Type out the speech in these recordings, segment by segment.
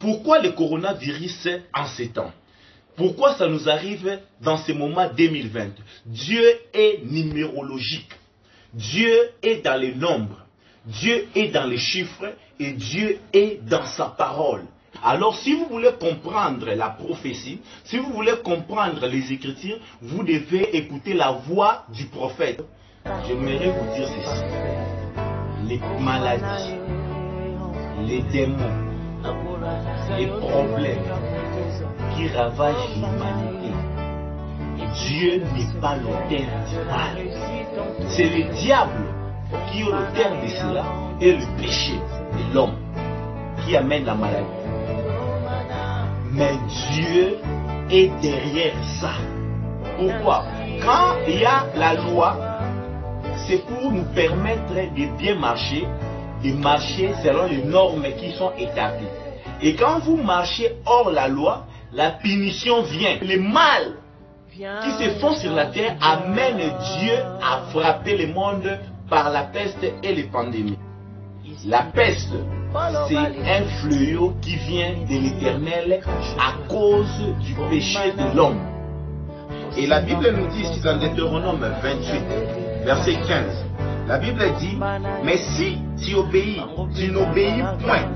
Pourquoi le coronavirus en ces temps? Pourquoi ça nous arrive dans ce moment 2020? Dieu est numérologique. Dieu est dans les nombres. Dieu est dans les chiffres et Dieu est dans sa parole. Alors si vous voulez comprendre la prophétie, si vous voulez comprendre les Écritures, vous devez écouter la voix du prophète. J'aimerais vous dire ceci. Les maladies, les démons, les problèmes qui ravagent l'humanité, Dieu n'est pas l'auteur du mal. C'est le diable qui est l'auteur de cela et le péché de l'homme qui amène la maladie. Mais Dieu est derrière ça. Pourquoi? Quand il y a la loi, c'est pour nous permettre de bien marcher, de marcher selon les normes qui sont établies. Et quand vous marchez hors la loi, la punition vient. Le mal qui se font sur la terre amène Dieu à frapper le monde par la peste et les pandémies. La peste, c'est un fléau qui vient de l'Éternel à cause du péché de l'homme. Et la Bible nous dit ici dans Deutéronome 28, verset 15, la Bible dit, mais si tu n'obéis point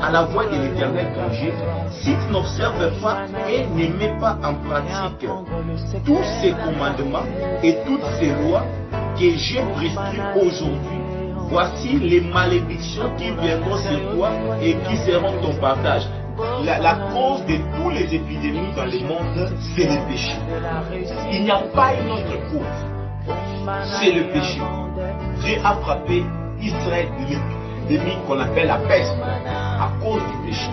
à la voix de l'Éternel ton Dieu, si tu n'observes pas et ne mets pas en pratique tous ces commandements et toutes ces lois que j'ai prescrits aujourd'hui, voici les malédictions qui viendront sur toi et qui seront ton partage. La cause de toutes les épidémies dans le monde, c'est le péché. Il n'y a pas une autre cause. C'est le péché. Dieu a frappé Israël de l'épidémie qu'on appelle la peste à cause du péché.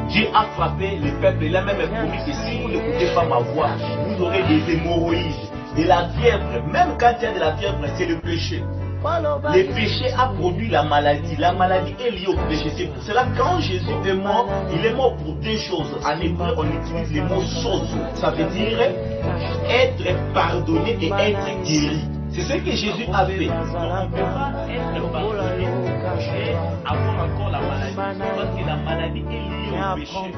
Dieu a frappé le peuple. Il a même promis que si vous n'écoutez pas ma voix, vous aurez des hémorroïdes, de la fièvre. Même quand il y a de la fièvre, c'est le péché. Le péché a produit la maladie. La maladie est liée au péché. C'est pour cela que quand Jésus est mort, il est mort pour deux choses. En hébreu, on utilise le mot sozo. Ça veut dire être pardonné et être guéri. C'est ce que Jésus a fait. On ne peut pas être pardonné et avoir encore la maladie. Parce que la maladie est liée au péché.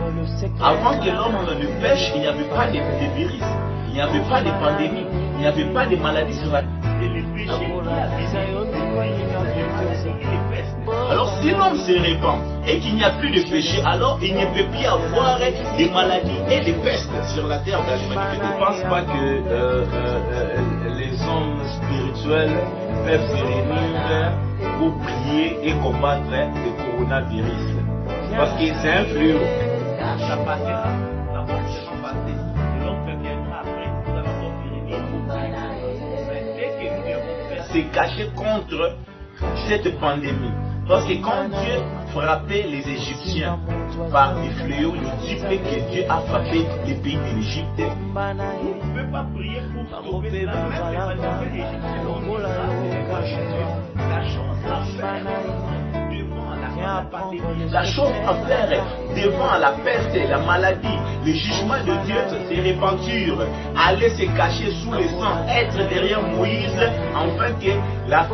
Avant que l'homme ne pêche, il n'y avait pas de virus. Il n'y avait pas de pandémie. Il n'y avait pas de maladie sur la terre. Et le péché alors si l'homme se répand et qu'il n'y a plus de péché, alors il ne peut plus y avoir des maladies et des pestes sur la terre de l'humanité. Je ne pense pas que les hommes spirituels peuvent se réunir pour prier et combattre le coronavirus. Parce que c'est un fléau. Ça passera. Ça va seulement passer. Et l'homme viendra après. Nous allons guérir pour prier. Mais dès que nous devons faire, c'est cacher contre cette pandémie. Parce que quand Dieu frappait les Égyptiens par des fléaux, il dit que Dieu a frappé les pays de l'Égypte. Vous ne pouvez pas prier pour sauver cela. Même les Égyptiens ont la chance à faire devant la pandémie. La chose à faire devant la peste, la maladie, le jugement de Dieu, c'est repentir, aller se cacher sous le sang, être derrière Moïse, afin que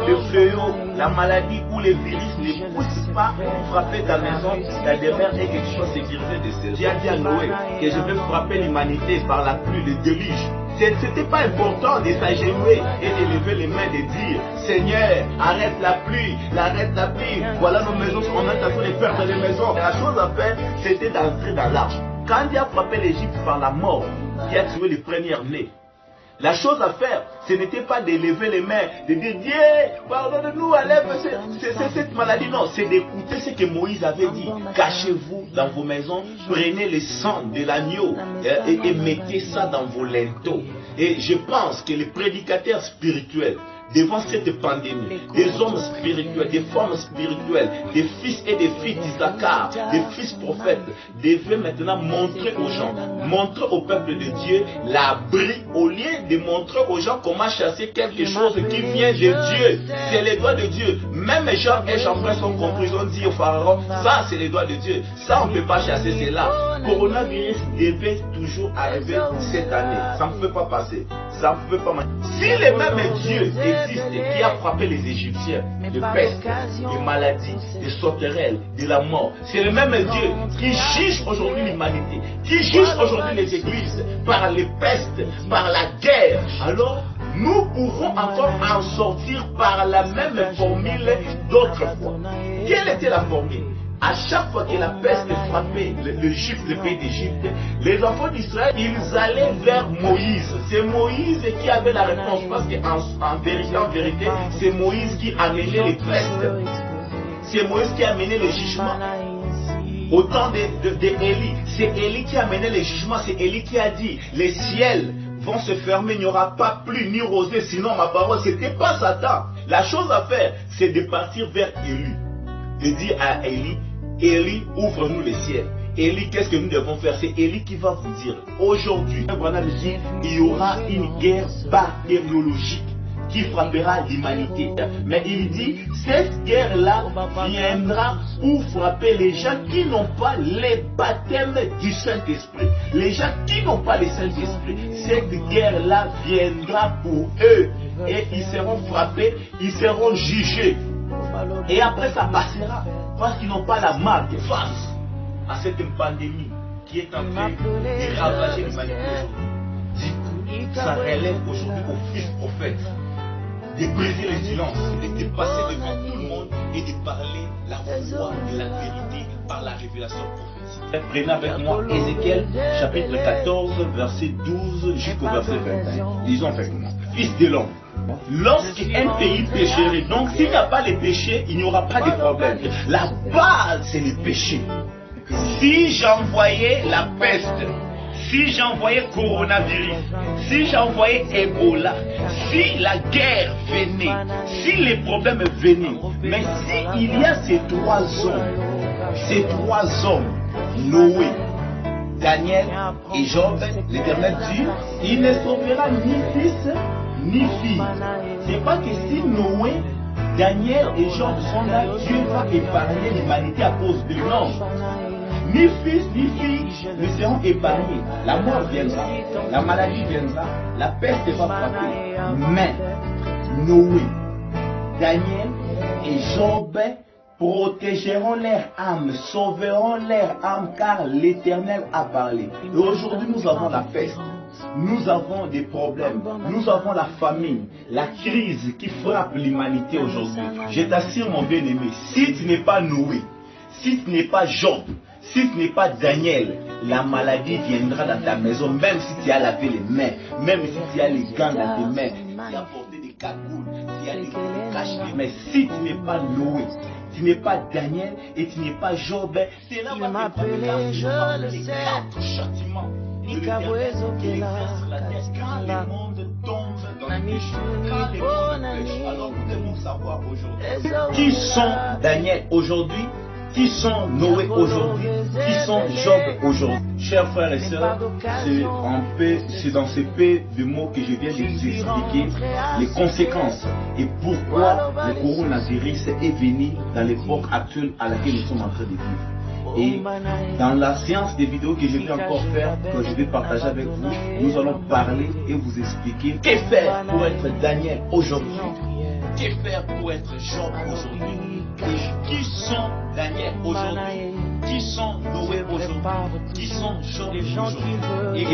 le fléau, la maladie ou les virus ne poussent pas frapper ta maison, ta demeure et que tu sois sécurisé de cela. Dieu a dit à Noé que je vais frapper l'humanité par la pluie, le déluge. C'était pas important de s'agenouiller et de lever les mains et de dire Seigneur, arrête la pluie, voilà nos maisons, on est en train de perdre les maisons. La chose à faire, c'était d'entrer dans l'arche. Quand Dieu a frappé l'Égypte par la mort, Dieu a tué les premiers-nés. La chose à faire, ce n'était pas de lever les mains, de dire Dieu, pardonne-nous, enlève cette maladie. Non, c'est d'écouter ce que Moïse avait dit. Cachez-vous dans vos maisons, prenez le sang de l'agneau et mettez ça dans vos linteaux. Et je pense que les prédicateurs spirituels, devant cette pandémie, des hommes spirituels, des femmes spirituelles, des fils et des filles d'Isaacar, des fils prophètes, devaient maintenant montrer aux gens, montrer au peuple de Dieu l'abri, au lieu de montrer aux gens comment chasser quelque chose qui vient de Dieu. C'est les doigts de Dieu. Même Jean et Jean-Pierre sont compris, ils ont dit au Pharaon, ça c'est les doigts de Dieu, ça on ne peut pas chasser cela. Coronavirus devait toujours arriver cette année, ça ne peut pas passer, ça ne peut pas marcher. Si le même Dieu est existe, qui a frappé les Égyptiens, de peste, des maladies, des sauterelles, de la mort. C'est le même Dieu qui juge aujourd'hui l'humanité, qui juge aujourd'hui les églises par les pestes, par la guerre. Alors, nous pouvons encore en sortir par la même formule d'autrefois. Quelle était la formule? À chaque fois que la peste frappait l'Égypte, le pays d'Égypte, les enfants d'Israël, ils allaient vers Moïse. C'est Moïse qui avait la réponse, parce qu'en vérité, c'est Moïse qui amenait les pestes. C'est Moïse qui amenait les jugements. Au temps d'Élie, c'est Élie qui amenait les jugements. C'est Élie qui a dit, les ciels vont se fermer, il n'y aura pas pluie ni rosée, sinon ma parole, c'était pas Satan. La chose à faire, c'est de partir vers Élie. De dire à Élie, Élie, ouvre-nous les ciels. Élie, qu'est-ce que nous devons faire? C'est Élie qui va vous dire, aujourd'hui, il y aura une guerre bactériologique qui frappera l'humanité. Mais il dit, cette guerre-là viendra pour frapper les gens qui n'ont pas les baptêmes du Saint-Esprit. Les gens qui n'ont pas le Saint-Esprit, cette guerre-là viendra pour eux. Et ils seront frappés, ils seront jugés. Et après ça passera, parce qu'ils n'ont pas la marque face à cette pandémie qui est en train de ravager l'humanité aujourd'hui. Ça relève aujourd'hui au fils prophète de briser le silence, de passer devant tout le monde et de parler la foi et la vérité par la révélation prophétique. Prenez avec moi Ézéchiel chapitre 14, verset 12 jusqu'au verset 21. Lisons avec moi. Fils de l'homme, lorsqu'un pays pécherait, donc s'il n'y a pas de péché, il n'y aura pas de problème. La base, c'est le péché. Si j'envoyais la peste, si j'envoyais coronavirus, si j'envoyais Ebola, si la guerre venait, si les problèmes venaient, mais s'il y a ces trois hommes, Noé, Daniel et Job, l'Éternel dit, il ne sauvera ni fils ni fille. C'est pas que si Noé, Daniel et Job sont là, Dieu va épargner l'humanité à cause de l'homme. Ni fils ni fille ne seront épargnés. La mort viendra, la maladie viendra, la peste va frapper. Mais Noé, Daniel et Job protégeront leur âme, sauveront leur âme, car l'Éternel a parlé. Et aujourd'hui, nous avons la peste. Nous avons des problèmes, nous avons la famine, la crise qui frappe l'humanité aujourd'hui. Je t'assure, mon bien-aimé, si tu n'es pas Noé, si tu n'es pas Job, si tu n'es pas Daniel, la maladie viendra dans ta maison, même si tu as lavé les mains, même si tu as les gants dans tes mains, si tu as porté des cagoules, si tu as des caches. Mais si tu n'es pas Noé, tu n'es pas Daniel et tu n'es pas Job, c'est là où tu vas les quatre châtiments. Quand le monde tombe dans le péché, quand le monde pêche, alors nous devons savoir aujourd'hui qui sont Daniel aujourd'hui, qui sont Noé aujourd'hui, qui sont Job aujourd'hui. Chers frères et sœurs, c'est dans ces paix de mots que je viens de vous expliquer les conséquences et pourquoi le coronavirus est venu dans l'époque actuelle à laquelle nous sommes en train de vivre. Et dans la séance des vidéos que je vais encore faire, que je vais partager avec vous, nous allons parler et vous expliquer que faire pour être Daniel aujourd'hui, que faire pour être Job aujourd'hui, et qui sont Daniel aujourd'hui, qui sont Noé aujourd'hui, qui sont Job aujourd'hui,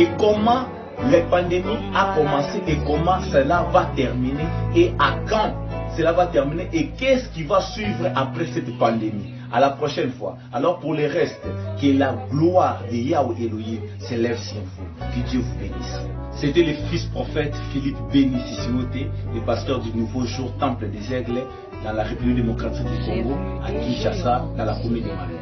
et comment la pandémie a commencé et comment cela va terminer et à quand cela va terminer et qu'est-ce qui va suivre après cette pandémie. À la prochaine fois. Alors pour le reste, que la gloire de Yahweh Elohim s'élève sur vous. Que Dieu vous bénisse. C'était le fils prophète Philippe Béni Sissioté, le pasteur du Nouveau Jour Temple des Aigles dans la République démocratique du Congo, à Kinshasa, dans la commune de Mali.